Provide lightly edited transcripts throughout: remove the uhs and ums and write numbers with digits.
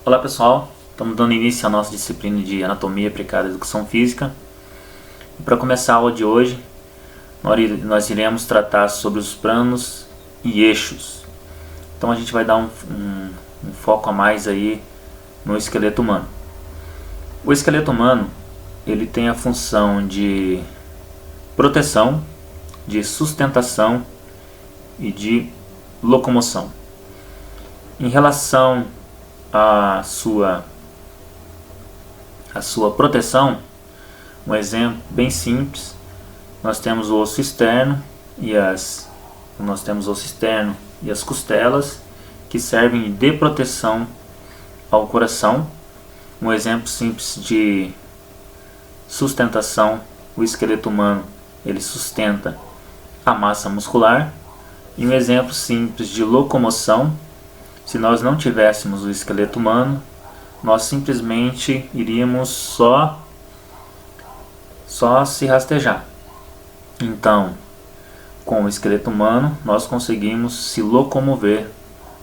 Olá pessoal, estamos dando início à nossa disciplina de Anatomia Aplicada à Educação Física. E para começar a aula de hoje, nós iremos tratar sobre os planos e eixos. Então a gente vai dar um foco a mais aí no esqueleto humano. O esqueleto humano, ele tem a função de proteção, de sustentação e de locomoção. Em relação à sua proteção, um exemplo bem simples, nós temos o osso externo e as costelas, que servem de proteção ao coração. Um exemplo simples de sustentação: o esqueleto humano, ele sustenta a massa muscular. E um exemplo simples de locomoção: se nós não tivéssemos o esqueleto humano, nós simplesmente iríamos só se rastejar. Então, com o esqueleto humano, nós conseguimos se locomover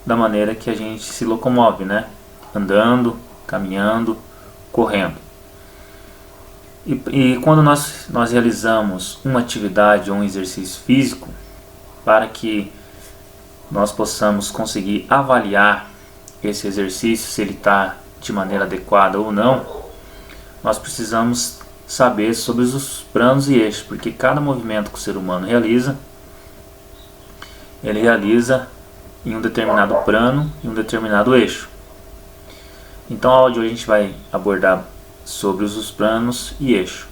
da maneira que a gente se locomove, né? Andando, caminhando, correndo. E quando nós realizamos uma atividade ou um exercício físico, para que nós possamos conseguir avaliar esse exercício, se ele está de maneira adequada ou não, nós precisamos saber sobre os planos e eixos, porque cada movimento que o ser humano realiza, ele realiza em um determinado plano e um determinado eixo. Então a aula de hoje a gente vai abordar sobre os planos e eixo.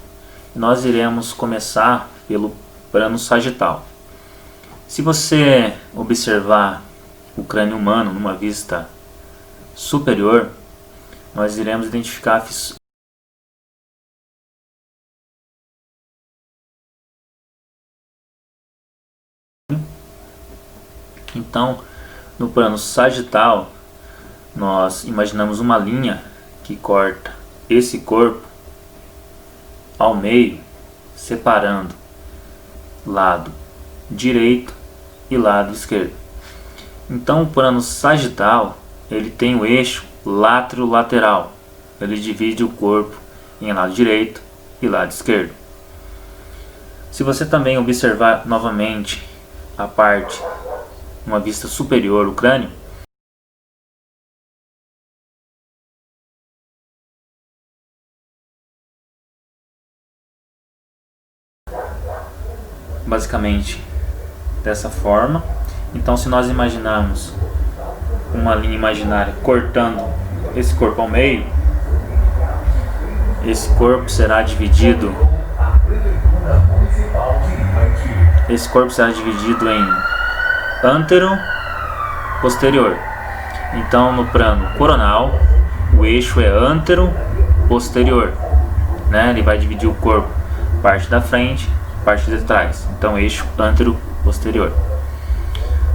Nós iremos começar pelo plano sagital. Se você observar o crânio humano numa vista superior, nós iremos identificar Então, no plano sagital, nós imaginamos uma linha que corta esse corpo ao meio, separando lado direito e lado esquerdo. Então, o plano sagital, ele tem o eixo lateral. Ele divide o corpo em lado direito e lado esquerdo. Se você também observar novamente a parte, uma vista superior, o crânio, basicamente dessa forma. Então, se nós imaginarmos uma linha imaginária cortando esse corpo ao meio, esse corpo será dividido em antero, posterior. Então, no plano coronal, o eixo é antero, posterior, né? Ele vai dividir o corpo, parte da frente, parte de trás. Então, eixo antero, posterior.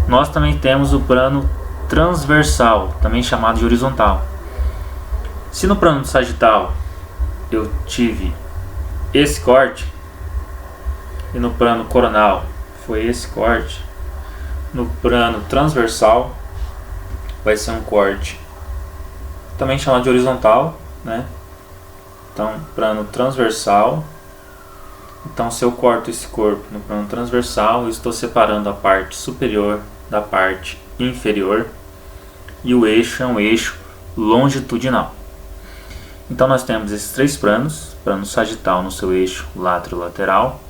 Nós também temos o plano transversal, também chamado de horizontal. Se no plano sagital eu tive esse corte, e no plano coronal foi esse corte, no plano transversal vai ser um corte também chamado de horizontal, né? Então, plano transversal. Então, se eu corto esse corpo no plano transversal, eu estou separando a parte superior da parte inferior, e o eixo é um eixo longitudinal. Então, nós temos esses três planos: plano sagital no seu eixo lateral,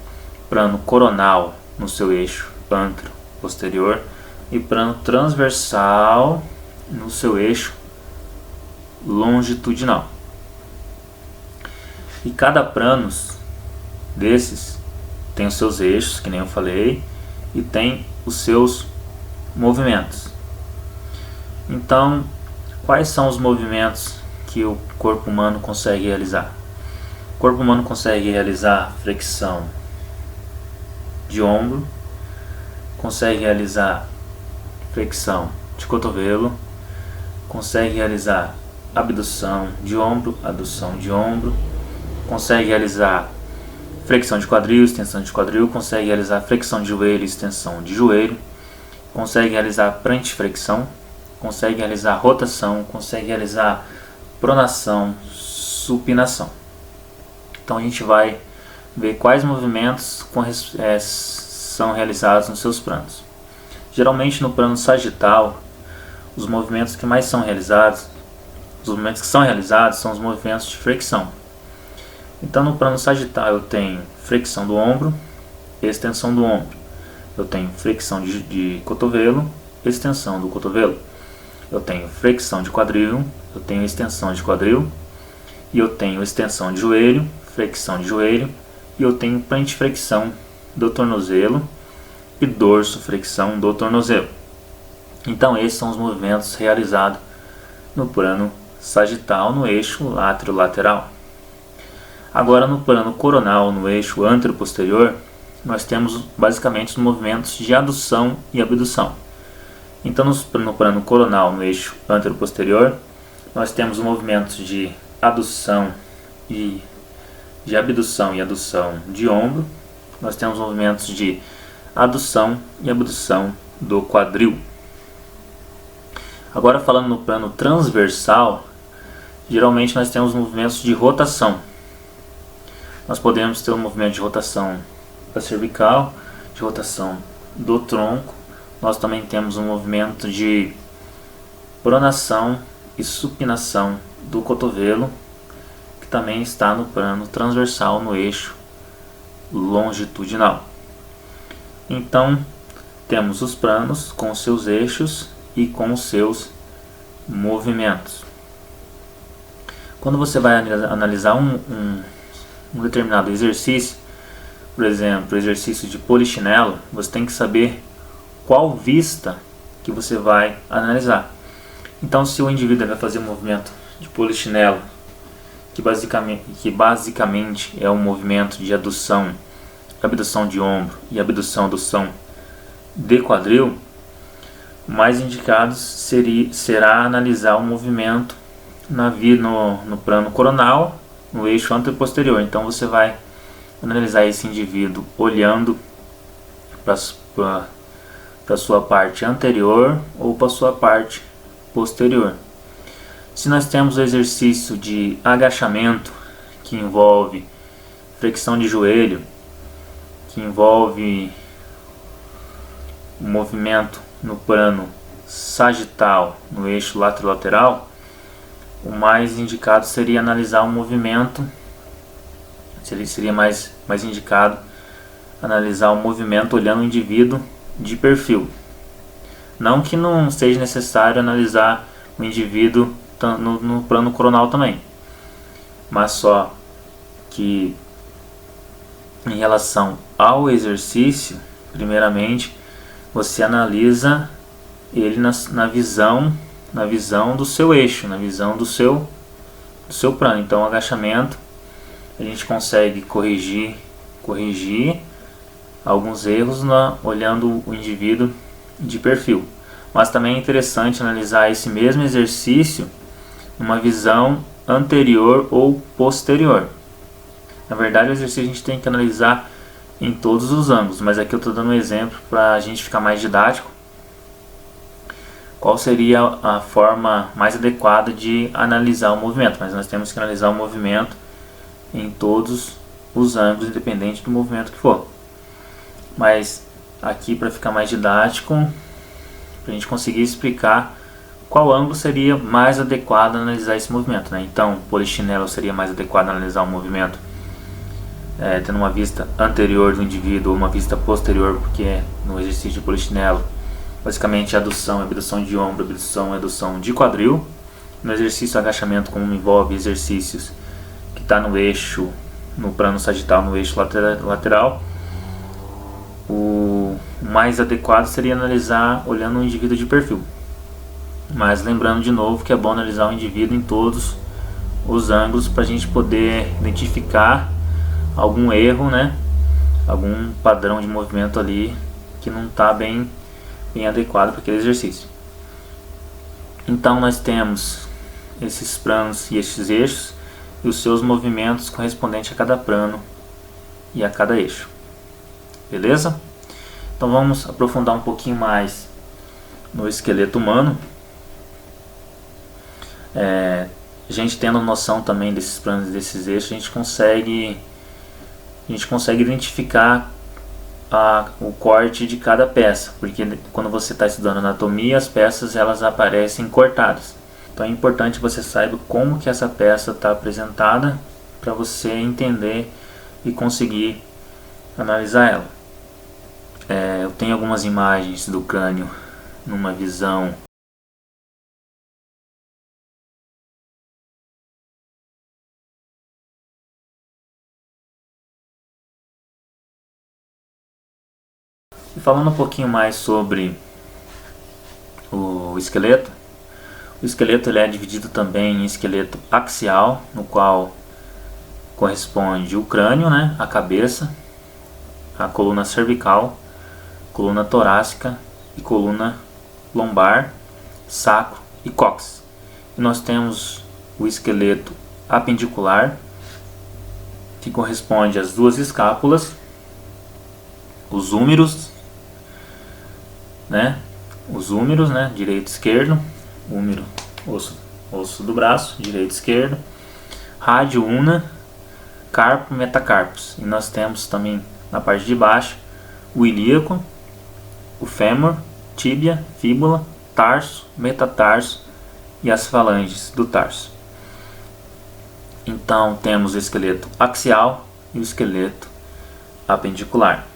plano coronal no seu eixo antero-posterior e plano transversal no seu eixo longitudinal. E cada plano desses tem os seus eixos, que nem eu falei, e tem os seus movimentos. Então, quais são os movimentos que o corpo humano consegue realizar? O corpo humano consegue realizar flexão de ombro, consegue realizar flexão de cotovelo, consegue realizar abdução de ombro, adução de ombro, consegue realizar flexão de quadril, extensão de quadril, consegue realizar flexão de joelho, extensão de joelho, consegue realizar plantiflexão, consegue realizar rotação, consegue realizar pronação, supinação. Então a gente vai ver quais movimentos são realizados nos seus planos. Geralmente no plano sagital, os movimentos que mais são realizados, são os movimentos de flexão. Então no plano sagital eu tenho flexão do ombro, extensão do ombro. Eu tenho flexão de cotovelo, extensão do cotovelo. Eu tenho flexão de quadril, eu tenho extensão de quadril. E eu tenho extensão de joelho, flexão de joelho. E eu tenho plantiflexão do tornozelo e dorsoflexão do tornozelo. Então esses são os movimentos realizados no plano sagital, no eixo lateral. Agora no plano coronal, no eixo antero-posterior, nós temos basicamente os movimentos de adução e abdução. Então no plano coronal, no eixo antero-posterior, nós temos os movimentos de adução e de abdução e adução de ombro. Nós temos movimentos de adução e abdução do quadril. Agora falando no plano transversal, geralmente nós temos movimentos de rotação. Nós podemos ter um movimento de rotação da cervical, de rotação do tronco. Nós também temos um movimento de pronação e supinação do cotovelo, que também está no plano transversal, no eixo longitudinal. Então temos os planos com seus eixos e com os seus movimentos. Quando você vai analisar um determinado exercício, por exemplo, o exercício de polichinelo, você tem que saber qual vista que você vai analisar. Então, se o indivíduo vai fazer um movimento de polichinelo, que basicamente é um movimento de adução, abdução de ombro e abdução de quadril, o mais indicado será analisar o movimento no plano coronal, no eixo anteroposterior. Então você vai analisar esse indivíduo olhando para a sua parte anterior ou para a sua parte posterior. Se nós temos o exercício de agachamento, que envolve flexão de joelho, que envolve o movimento no plano sagital, no eixo lateral, o mais indicado seria analisar o movimento, seria mais indicado analisar o movimento olhando o indivíduo de perfil. Não que não seja necessário analisar o indivíduo no plano coronal também, mas só que em relação ao exercício, primeiramente você analisa ele na visão do seu eixo, na visão do seu plano. Então, o agachamento a gente consegue corrigir alguns erros olhando o indivíduo de perfil. Mas também é interessante analisar esse mesmo exercício numa visão anterior ou posterior. Na verdade, o exercício a gente tem que analisar em todos os ângulos, mas aqui eu estou dando um exemplo para a gente ficar mais didático. Qual seria a forma mais adequada de analisar o movimento? Mas nós temos que analisar o movimento em todos os ângulos, independente do movimento que for. Mas aqui, para ficar mais didático, para a gente conseguir explicar qual ângulo seria mais adequado a analisar esse movimento, né? Então, polichinelo seria mais adequado a analisar o movimento tendo uma vista anterior do indivíduo ou uma vista posterior, porque no exercício de polichinelo, basicamente adução, abdução de ombro, abdução de quadril. No exercício agachamento, como envolve exercícios que está no eixo, no plano sagital, no eixo lateral, o mais adequado seria analisar olhando o indivíduo de perfil. Mas lembrando de novo que é bom analisar o indivíduo em todos os ângulos para a gente poder identificar algum erro, né? Algum padrão de movimento ali que não está bem adequado para aquele exercício. Então nós temos esses planos e esses eixos e os seus movimentos correspondentes a cada plano e a cada eixo. Beleza? Então vamos aprofundar um pouquinho mais no esqueleto humano. A gente tendo noção também desses planos, desses eixos, a gente consegue identificar o corte de cada peça, porque quando você está estudando anatomia, as peças elas aparecem cortadas. Então é importante que você saiba como que essa peça está apresentada para você entender e conseguir analisar ela. Eu tenho algumas imagens do crânio numa visão e falando um pouquinho mais sobre o esqueleto. O esqueleto ele é dividido também em esqueleto axial, no qual corresponde o crânio, né, a cabeça, a coluna cervical, coluna torácica e coluna lombar, sacro e cóccix. E nós temos o esqueleto apendicular, que corresponde às duas escápulas, os húmeros, né, direito e esquerdo, húmero, osso do braço, direito e esquerdo, rádio una, carpo, metacarpos. E nós temos também na parte de baixo o ilíaco, o fêmur, tíbia, fíbula, tarso, metatarso e as falanges do tarso. Então temos o esqueleto axial e o esqueleto apendicular.